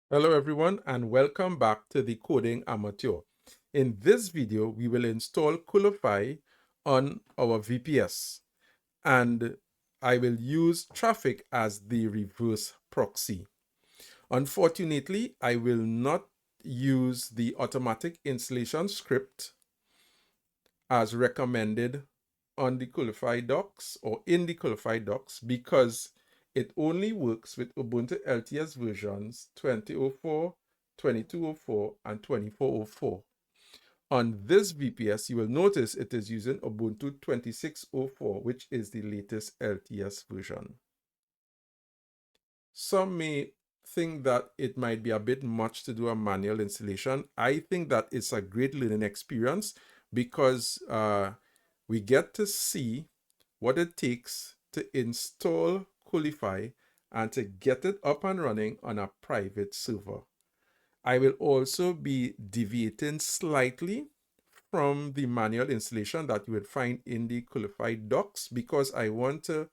Hello everyone and welcome back to the Coding Amateur. In this video, we will install Coolify on our VPS and I will use traffic as the reverse proxy. Unfortunately, I will not use the automatic installation script as recommended on the Coolify docs or in the Coolify docs because it only works with Ubuntu LTS versions 2004, 2204, and 2404. On this VPS, you will notice it is using Ubuntu 2604, which is the latest LTS version. Some may think that it might be a bit much to do a manual installation. I think that it's a great learning experience because we get to see what it takes to install Coolify and to get it up and running on a private server. I will also be deviating slightly from the manual installation that you would find in the Coolify docs because I want to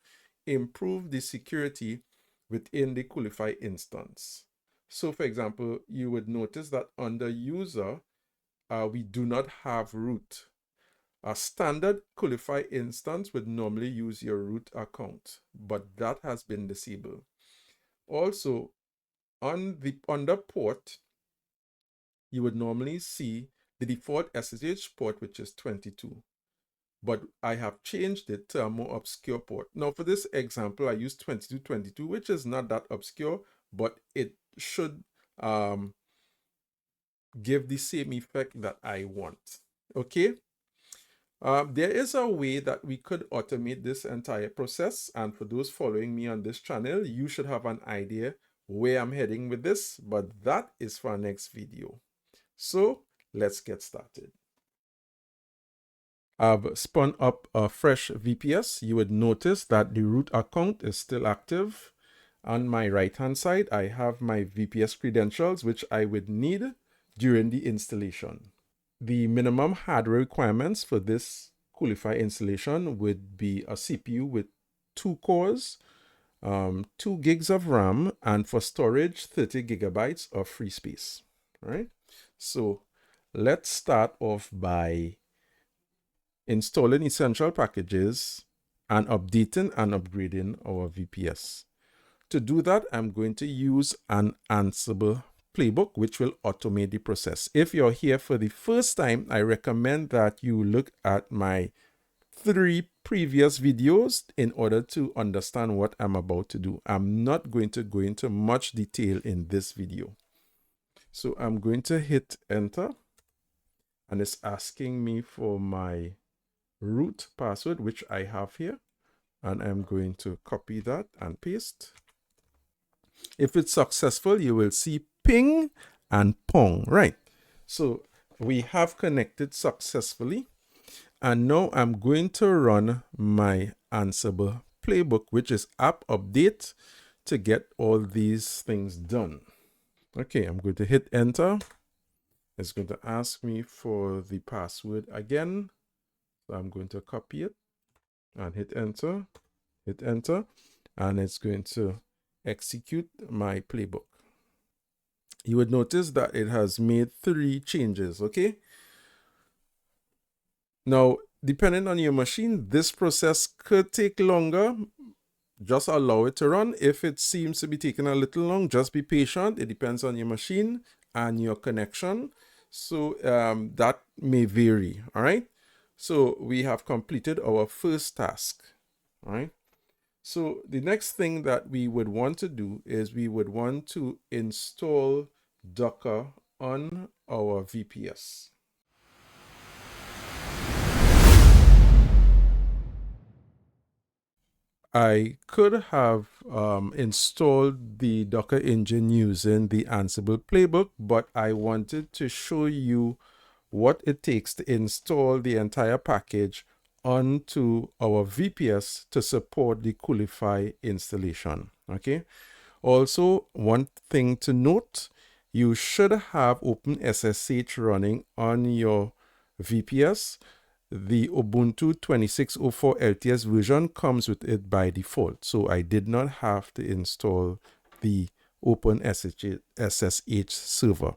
improve the security within the Coolify instance. So for example, you would notice that under user, we do not have root. A standard Coolify instance would normally use your root account, but that has been disabled. Also, under port, you would normally see the default SSH port, which is 22. But I have changed it to a more obscure port. Now, for this example, I use 2222, which is not that obscure, but it should give the same effect that I want. Okay. There is a way that we could automate this entire process. And for those following me on this channel, you should have an idea where I'm heading with this, but that is for our next video. So let's get started. I've spun up a fresh VPS. You would notice that the root account is still active. On my right-hand side, I have my VPS credentials, which I would need during the installation. The minimum hardware requirements for this Coolify installation would be a CPU with 2 cores, 2 gigs of RAM, and for storage, 30 gigabytes of free space. All right. So let's start off by installing essential packages and updating and upgrading our VPS. To do that, I'm going to use an Ansible playbook, which will automate the process. If you're here for the first time, I recommend that you look at my 3 previous videos in order to understand what I'm about to do. I'm not going to go into much detail in this video. So I'm going to hit enter and it's asking me for my root password, which I have here. And I'm going to copy that and paste. If it's successful, you will see ping and pong, right? So we have connected successfully. And now I'm going to run my Ansible playbook, which is apt-updat, to get all these things done. Okay, I'm going to hit enter. It's going to ask me for the password again. So I'm going to copy it and hit enter, and it's going to execute my playbook. You would notice that it has made 3 changes, okay? Now, depending on your machine, this process could take longer. Just allow it to run. If it seems to be taking a little long, just be patient. It depends on your machine and your connection. So that may vary, all right? So we have completed our first task, all right? So the next thing that we would want to do is we would want to install Docker on our VPS. I could have installed the Docker engine using the Ansible playbook, but I wanted to show you what it takes to install the entire package onto our VPS to support the Coolify installation. Okay. Also, one thing to note, you should have OpenSSH running on your VPS. The Ubuntu 2604 LTS version comes with it by default, so I did not have to install the open SSH server.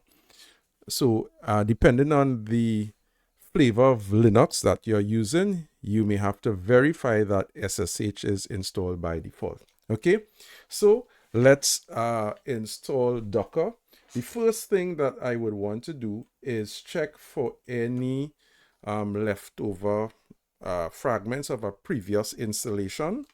So depending on the flavor of Linux that you're using, you may have to verify that SSH is installed by default. Okay, so let's install Docker. The first thing that I would want to do is check for any leftover fragments of a previous installation,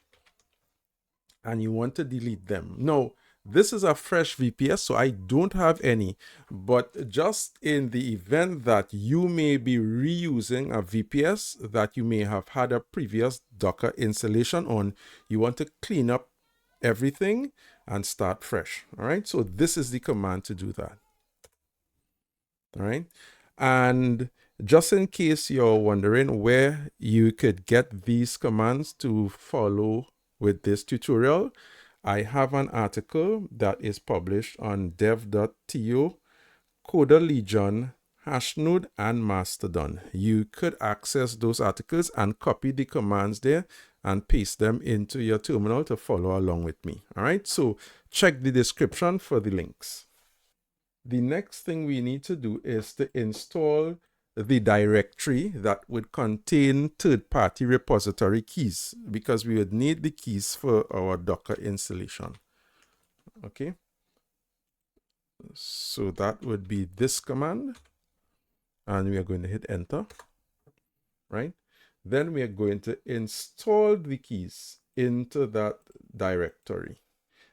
and you want to delete them. Now, this is a fresh VPS, so I don't have any, but just in the event that you may be reusing a VPS that you may have had a previous Docker installation on, you want to clean up everything and start fresh. All right, so this is the command to do that. All right, and just in case you're wondering where you could get these commands to follow with this tutorial, I have an article that is published on dev.to, Coder Legion, Hashnode, and Mastodon. You could access those articles and copy the commands there and paste them into your terminal to follow along with me. All right, so check the description for the links. The next thing we need to do is to install the directory that would contain third-party repository keys, because we would need the keys for our Docker installation. Okay, so that would be this command, and we are going to hit enter, right? Then we are going to install the keys into that directory,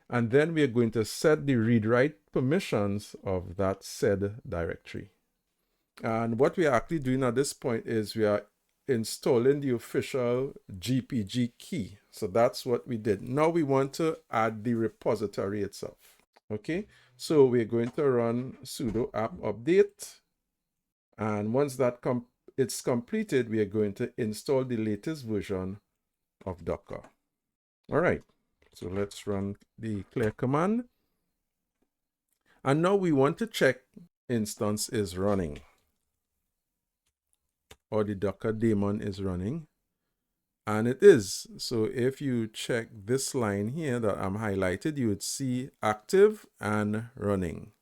and then we are going to set the read-write permissions of that said directory. And what we are actually doing at this point is we are installing the official GPG key. So that's what we did. Now we want to add the repository itself. Okay, so we're going to run sudo apt-updat. And once that it's completed, we are going to install the latest version of Docker. All right, so let's run the clear command. And now we want to check instance is running, or the Docker daemon is running, and it is. So if you check this line here that I'm highlighted, you would see active and running.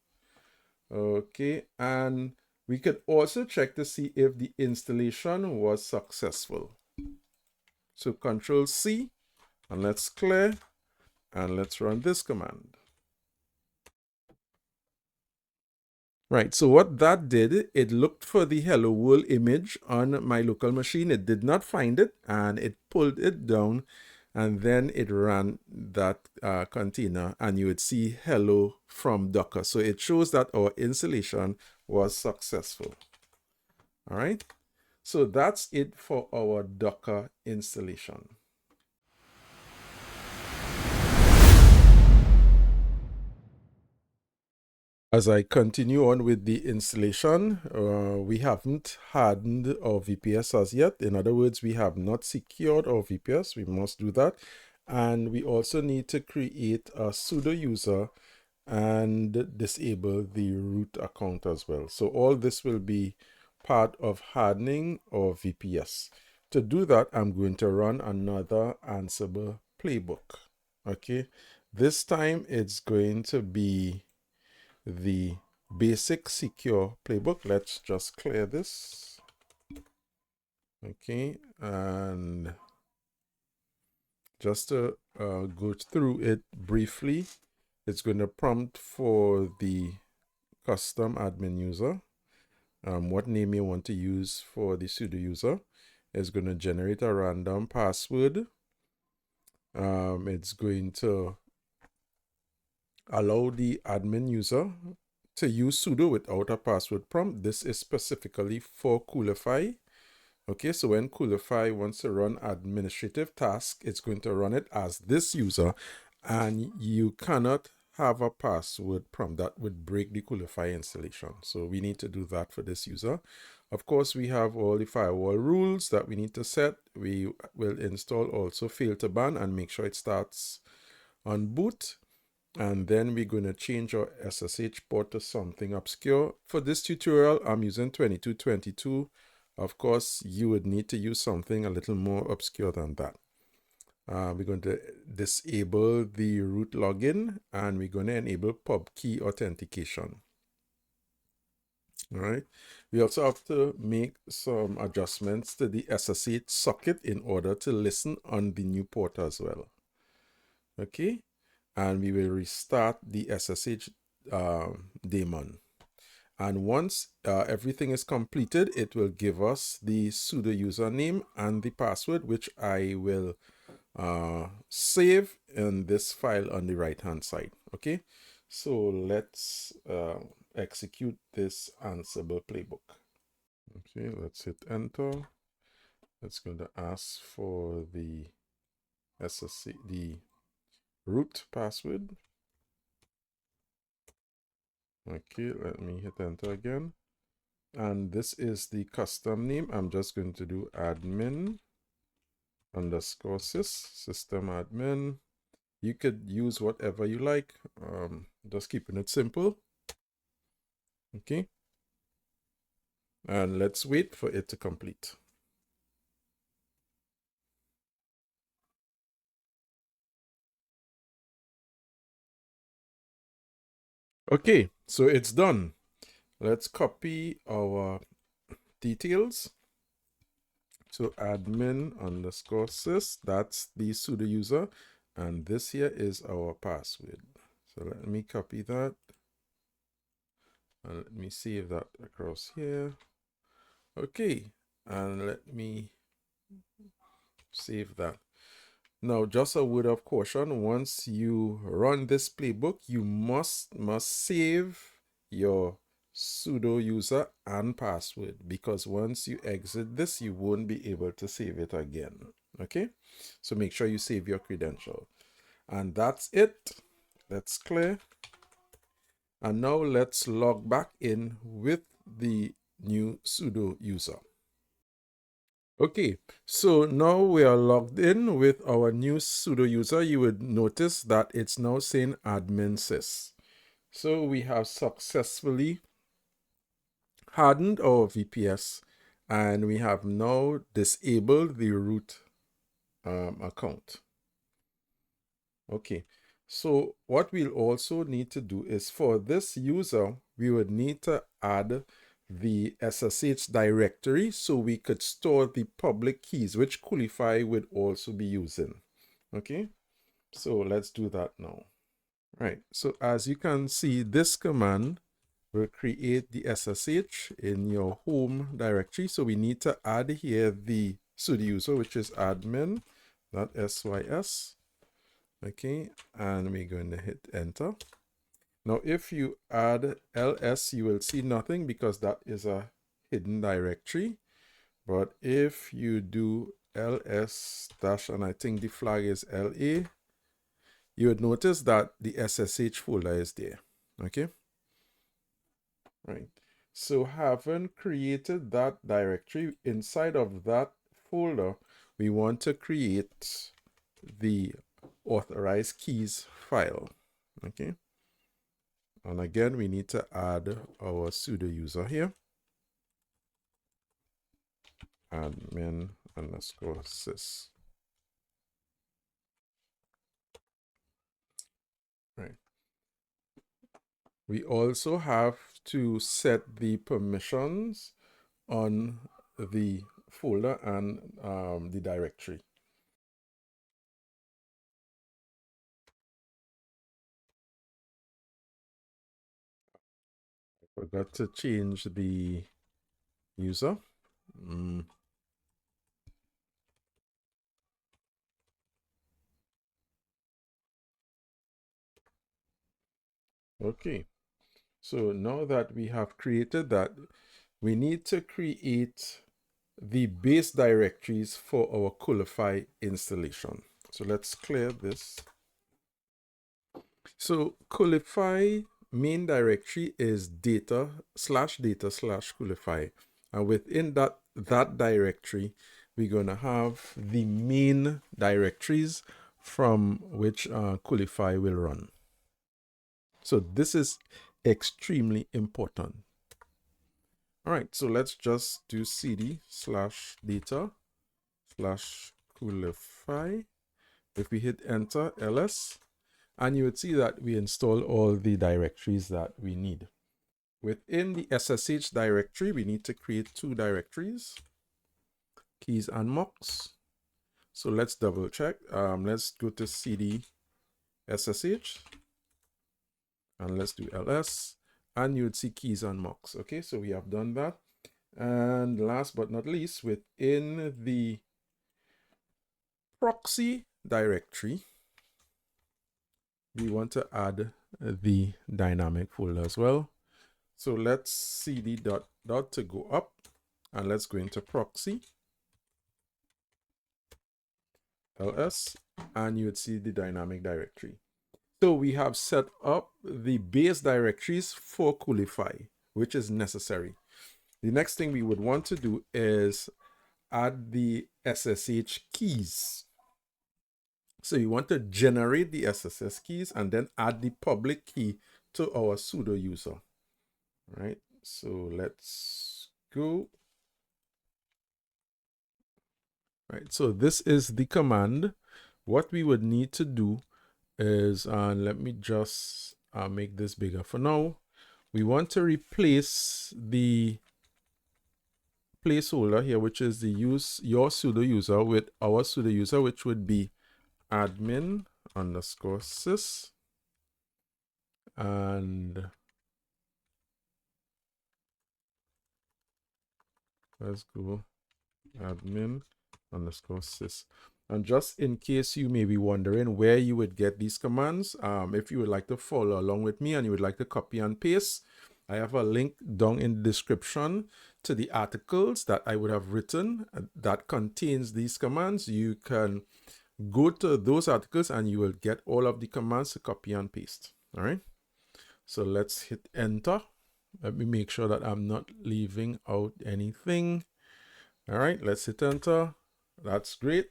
Okay, and we could also check to see if the installation was successful. So Control C, and let's clear, and let's run this command. Right, so what that did, it looked for the hello world image on my local machine. It did not find it, and it pulled it down, and then it ran that container, and you would see hello from Docker. So it shows that our installation was successful. All right, so that's it for our Docker installation. As I continue on with the installation, we haven't hardened our VPS as yet. In other words, we have not secured our VPS. We must do that. And we also need to create a sudo user and disable the root account as well. So all this will be part of hardening our VPS. To do that, I'm going to run another Ansible playbook. Okay, this time it's going to be the basic secure playbook. Let's just clear this. Okay, and just to go through it briefly, it's going to prompt for the custom admin user, what name you want to use for the sudo user. It's going to generate a random password. It's going to allow the admin user to use sudo without a password prompt. This is specifically for Coolify. Okay, so when Coolify wants to run administrative task, it's going to run it as this user, and you cannot have a password prompt. That would break the Coolify installation. So we need to do that for this user. Of course, we have all the firewall rules that we need to set. We will install also fail to ban and make sure it starts on boot. And then we're going to change our SSH port to something obscure. For this tutorial, I'm using 2222. Of course, you would need to use something a little more obscure than that. We're going to disable the root login, and we're going to enable pub key authentication. All right. We also have to make some adjustments to the SSH socket in order to listen on the new port as well. Okay. And we will restart the SSH daemon. And once everything is completed, it will give us the sudo username and the password, which I will save in this file on the right hand side. Okay, so let's execute this Ansible playbook. Okay, let's hit enter. It's going to ask for the the root password. Okay, let me hit enter again. And this is the custom name. I'm just going to do admin _ system admin. You could use whatever you like, just keeping it simple. Okay, and let's wait for it to complete. Okay, so it's done. Let's copy our details. So admin _ sys, that's the sudo user, and this here is our password. So let me copy that, and let me save that across here. Okay, and let me save that. Now, just a word of caution, once you run this playbook, you must save your sudo user and password, because once you exit this, you won't be able to save it again. Okay, so make sure you save your credential. And that's it. That's clear. And now let's log back in with the new sudo user. Okay, so now we are logged in with our new sudo user. You would notice that it's now saying admin sys. So we have successfully hardened our VPS, and we have now disabled the root account. Okay, so what we'll also need to do is, for this user, we would need to add the SSH directory so we could store the public keys, which Coolify would also be using. Okay, so let's do that now. Right, so as you can see, this command will create the SSH in your home directory. So we need to add here the sudo user, which is admin.sys. Okay, and we're going to hit enter. Now, if you add ls, you will see nothing because that is a hidden directory. But if you do ls dash, and I think the flag is la, you would notice that the SSH folder is there. Okay, right. So having created that directory, inside of that folder, we want to create the authorized keys file. Okay, and again, we need to add our sudo user here, admin _ sys. Right. We also have to set the permissions on the folder and the directory. Forgot to change the user. Okay, so now that we have created that, we need to create the base directories for our Coolify installation. So let's clear this. So Coolify main directory is data/data/Coolify, and within that directory, we're going to have the main directories from which Coolify will run. So this is extremely important. All right, so let's just do cd/data/Coolify, If we hit enter, ls, and you would see that we install all the directories that we need. Within the SSH directory, we need to create 2 directories, keys and mocks. So let's double check. Let's go to cd SSH and let's do ls, and you would see keys and mocks. Okay, so we have done that. And last but not least, within the proxy directory, we want to add the dynamic folder as well. So let's cd dot to go up, and let's go into proxy, ls, and you would see the dynamic directory. So we have set up the base directories for Coolify, which is necessary. The next thing we would want to do is add the SSH keys. So you want to generate the SSH keys and then add the public key to our sudo user. All right, so let's go. Right, so this is the command. What we would need to do is, let me just make this bigger for now. We want to replace the placeholder here, which is the your sudo user, with our sudo user, which would be admin_sys, and let's go admin_sys. And just in case you may be wondering where you would get these commands, if you would like to follow along with me and you would like to copy and paste, I have a link down in the description to the articles that I would have written that contains these commands. You can go to those articles and you will get all of the commands to copy and paste. All right. So let's hit enter. Let me make sure that I'm not leaving out anything. All right, let's hit enter. That's great.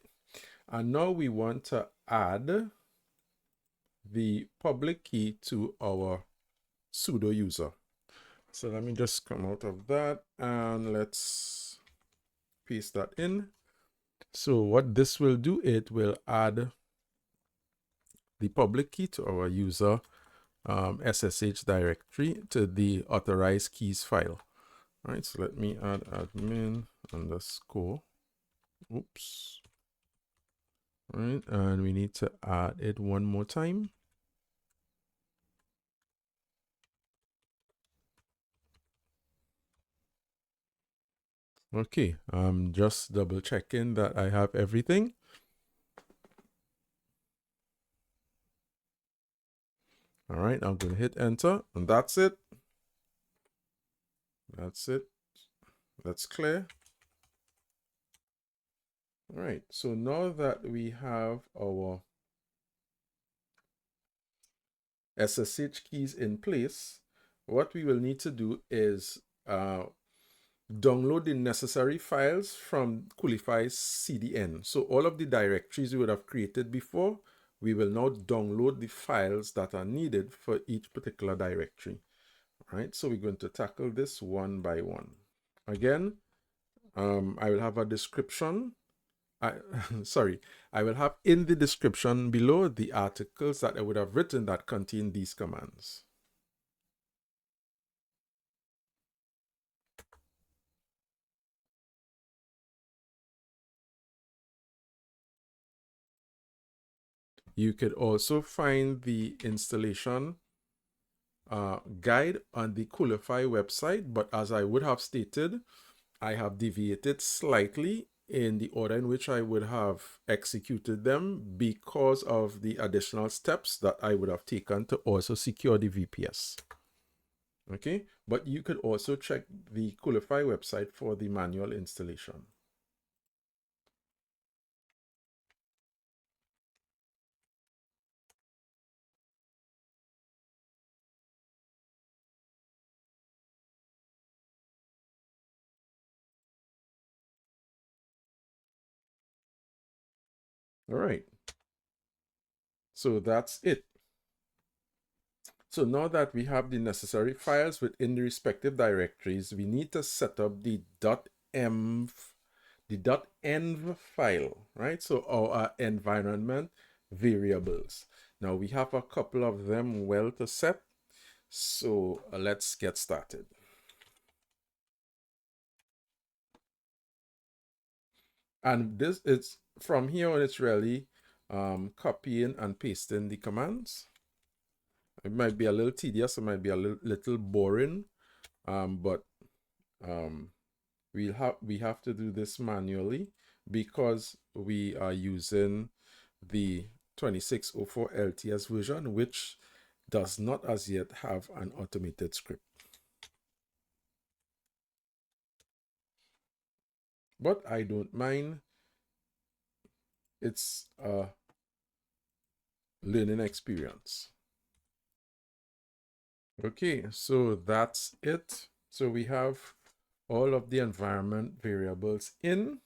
And now we want to add the public key to our sudo user. So let me just come out of that and let's paste that in. So what this will do, it will add the public key to our user SSH directory to the authorized keys file. All right, so let me add admin_. Oops. All right, and we need to add it one more time. Okay, I'm just double checking that I have everything. All right, I'm going to hit enter, and that's it. That's it. That's clear. All right, so now that we have our SSH keys in place, what we will need to do is download the necessary files from Coolify's CDN. So all of the directories we would have created before, we will now download the files that are needed for each particular directory. All right, so we're going to tackle this one by one. Again, I will have a description. I will have in the description below the articles that I would have written that contain these commands. You could also find the installation guide on the Coolify website, but as I would have stated, I have deviated slightly in the order in which I would have executed them because of the additional steps that I would have taken to also secure the VPS. Okay, but you could also check the Coolify website for the manual installation. All right, so that's it. So now that we have the necessary files within the respective directories, we need to set up the .env file, right? So our environment variables. Now we have a couple of them well to set. So let's get started. And this is from here on, it's really copying and pasting the commands. It might be a little tedious, it might be a little boring, but we have to do this manually because we are using the 2604 LTS version, which does not as yet have an automated script. But I don't mind. It's a learning experience. Okay, so that's it. So we have all of the environment variables in.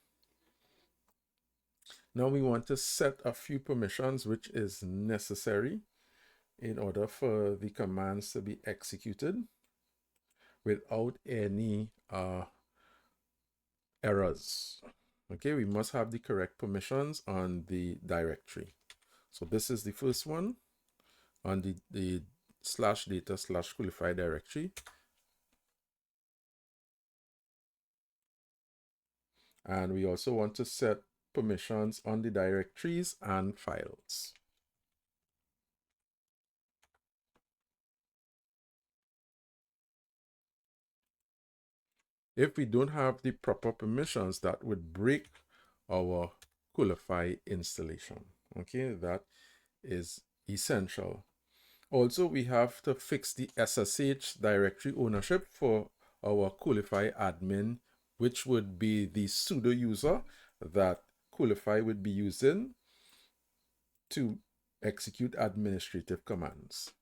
Now we want to set a few permissions, which is necessary in order for the commands to be executed without any errors. Okay, we must have the correct permissions on the directory. So this is the first one on the /data/Coolify directory. And we also want to set permissions on the directories and files. If we don't have the proper permissions, that would break our Coolify installation. Okay, that is essential. Also, we have to fix the SSH directory ownership for our Coolify admin, which would be the sudo user that Coolify would be using to execute administrative commands.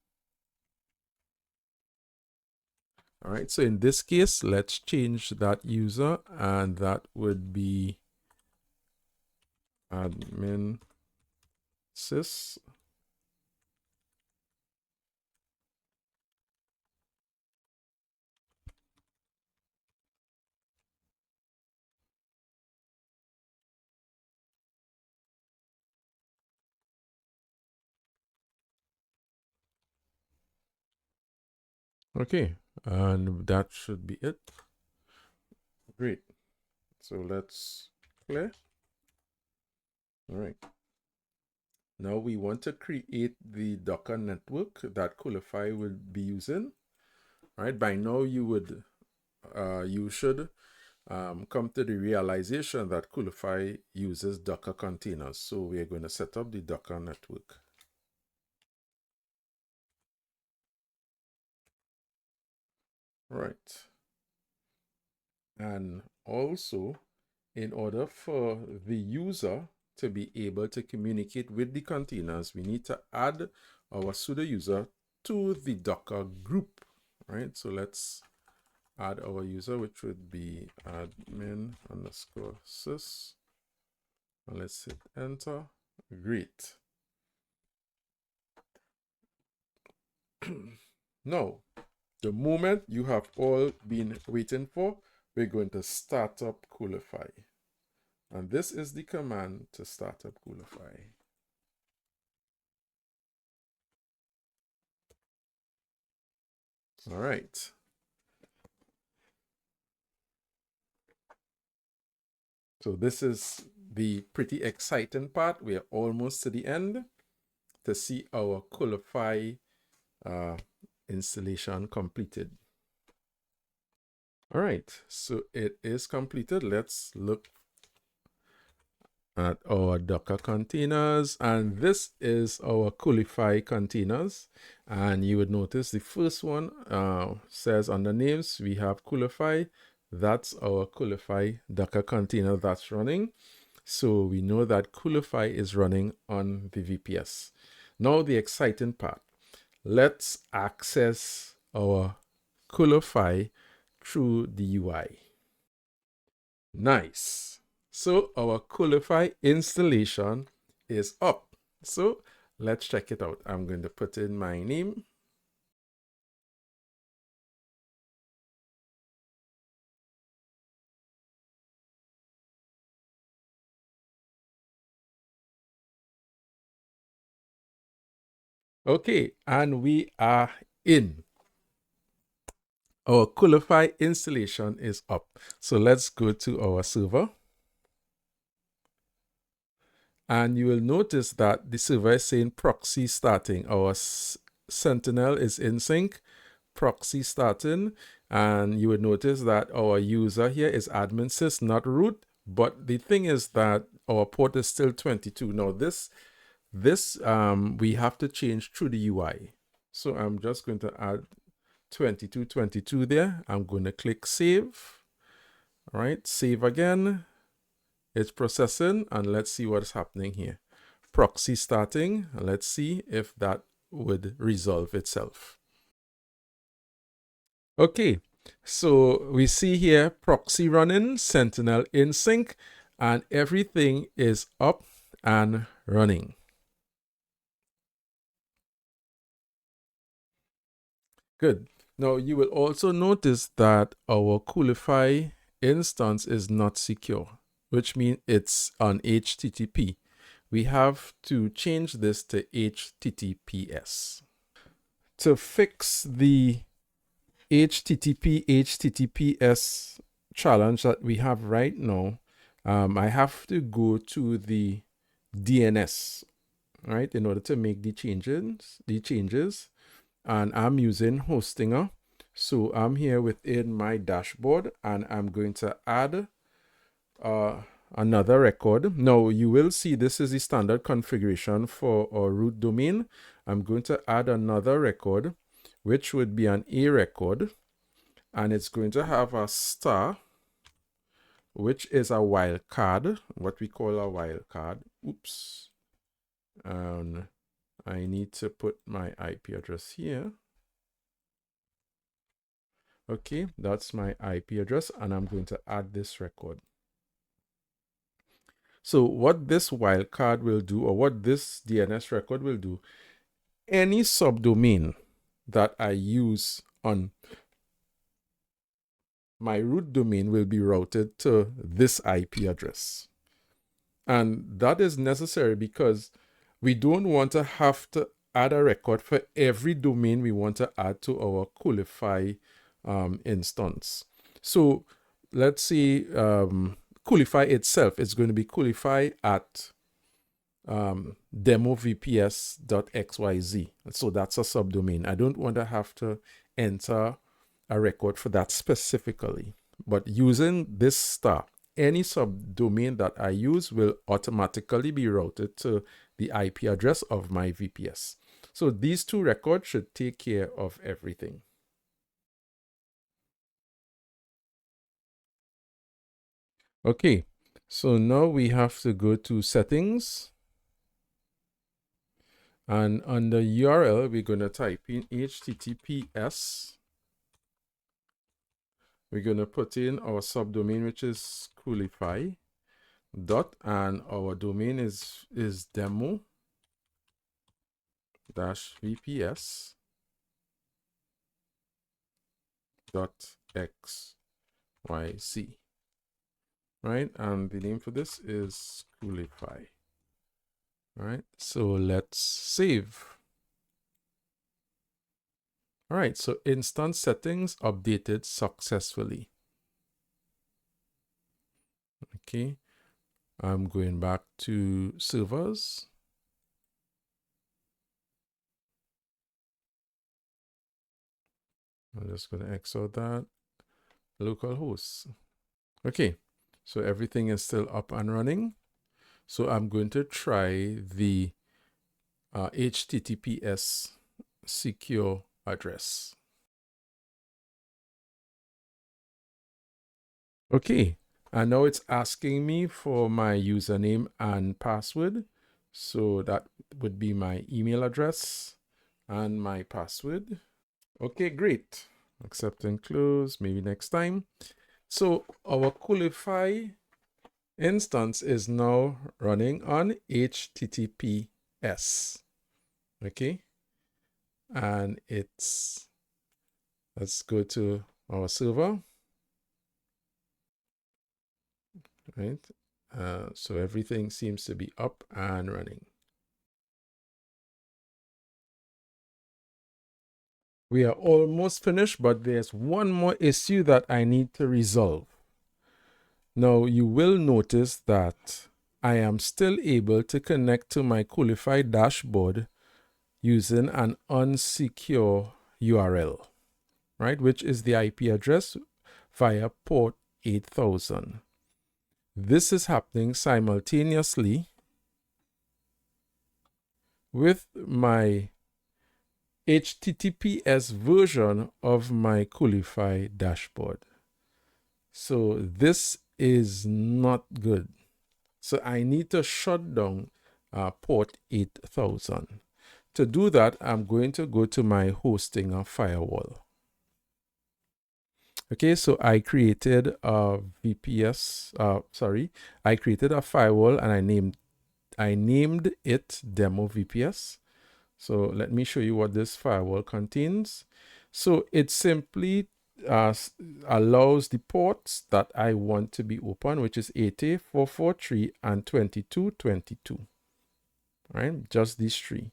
All right, so in this case, let's change that user, and that would be admin sys. Okay, and that should be it. Great. So let's clear. All right. Now we want to create the Docker network that Coolify will be using. All right. By now you should come to the realization that Coolify uses Docker containers. So we are going to set up the Docker network. All right. And also, in order for the user to be able to communicate with the containers, we need to add our sudo user to the Docker group, right? So let's add our user, which would be admin_sys. And let's hit enter. Great. Now, the moment you have all been waiting for, we're going to start up Coolify. And this is the command to start up Coolify. All right. So this is the pretty exciting part. We are almost to the end to see our Coolify installation completed. All right, so it is completed. Let's look at our Docker containers, and this is our Coolify containers. And you would notice the first one says under names, we have Coolify. That's our Coolify Docker container that's running. So we know that Coolify is running on the VPS. Now the exciting part. Let's access our Coolify through the UI. Nice. So our Coolify installation is up. So let's check it out. I'm going to put in my name. Okay, and we are in. Our Coolify installation is up. So let's go to our server. And you will notice that the server is saying proxy starting. Our Sentinel is in sync, proxy starting. And you would notice that our user here is admin sys, not root. But the thing is that our port is still 22. Now this we have to change through the UI. So I'm just going to add 2222 there. I'm going to click save. All right, save again. It's processing, and let's see what's happening here. Proxy starting. Let's see if that would resolve itself. Okay, so we see here proxy running, Sentinel in sync, and everything is up and running. Good. Now you will also notice that our Coolify instance is not secure, which means it's on HTTP. We have to change this to HTTPS. To fix the HTTPS challenge that we have right now, I have to go to the DNS, right, in order to make the changes. And I'm using Hostinger. So I'm here within my dashboard, and I'm going to add another record. Now you will see this is the standard configuration for our root domain. I'm going to add another record, which would be an A record, and it's going to have a star, which is a wildcard, what we call a wildcard. Oops. And I need to put my IP address here. Okay, that's my IP address, and I'm going to add this record. So what this wildcard will do, or what this DNS record will do, any subdomain that I use on my root domain will be routed to this IP address. And that is necessary because we don't want to have to add a record for every domain we want to add to our Coolify instance. So let's see, Coolify itself is going to be Coolify at demovps.xyz. So that's a subdomain. I don't want to have to enter a record for that specifically. But using this star, any subdomain that I use will automatically be routed to the IP address of my VPS. So these two records should take care of everything. Okay, so now we have to go to settings. And on the URL, we're going to type in HTTPS. We're going to put in our subdomain, which is Coolify dot, and our domain is demo -vps .xyz, right? And the name for this is Coolify. All right, so let's save. All right, so instance settings updated successfully. Okay, I'm going back to servers. I'm just going to exit that. Localhost. Okay, so everything is still up and running. So I'm going to try the HTTPS secure address. Okay, and now it's asking me for my username and password. So that would be my email address and my password. Okay, great. Accept and close, maybe next time. So our Coolify instance is now running on HTTPS. Okay, and let's go to our server, right? So everything seems to be up and running. We are almost finished, but there's one more issue that I need to resolve. Now, you will notice that I am still able to connect to my Coolify dashboard using an unsecure URL, right? Which is the IP address via port 8000. This is happening simultaneously with my HTTPS version of my Coolify dashboard. So this is not good. So I need to shut down port 8000. To do that, I'm going to go to my hosting firewall. Okay, so I created a VPS, I created a firewall and I named it Demo VPS. So let me show you what this firewall contains. So it simply allows the ports that I want to be open, which is 80, 443, and 2222. Right, just these three.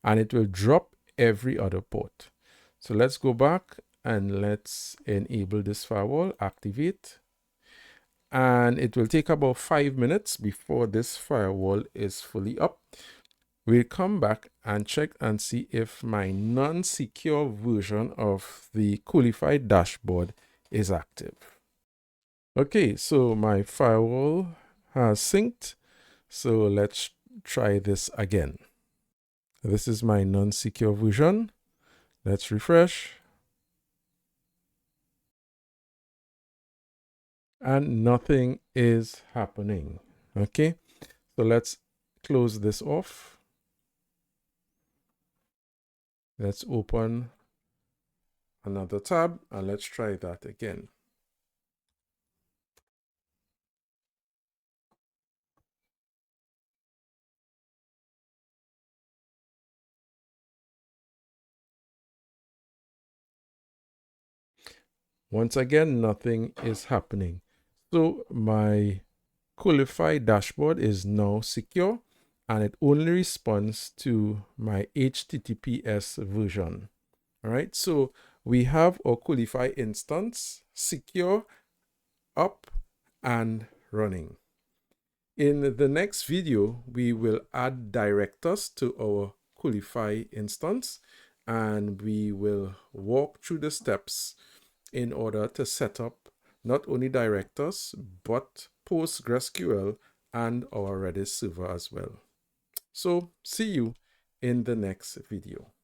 And it will drop every other port. So let's go back and let's enable this firewall, activate. And it will take about 5 minutes before this firewall is fully up. We'll come back and check and see if my non-secure version of the Coolify dashboard is active. Okay, so my firewall has synced. So let's try this again. This is my non-secure version. Let's refresh. And nothing is happening. Okay, so let's close this off. Let's open another tab and let's try that again. Once again, nothing is happening. So my Coolify dashboard is now secure and it only responds to my HTTPS version. All right, so we have our Coolify instance secure, up, and running. In the next video, we will add directors to our Coolify instance and we will walk through the steps in order to set up not only directors, but PostgreSQL and our Redis server as well. So see you in the next video.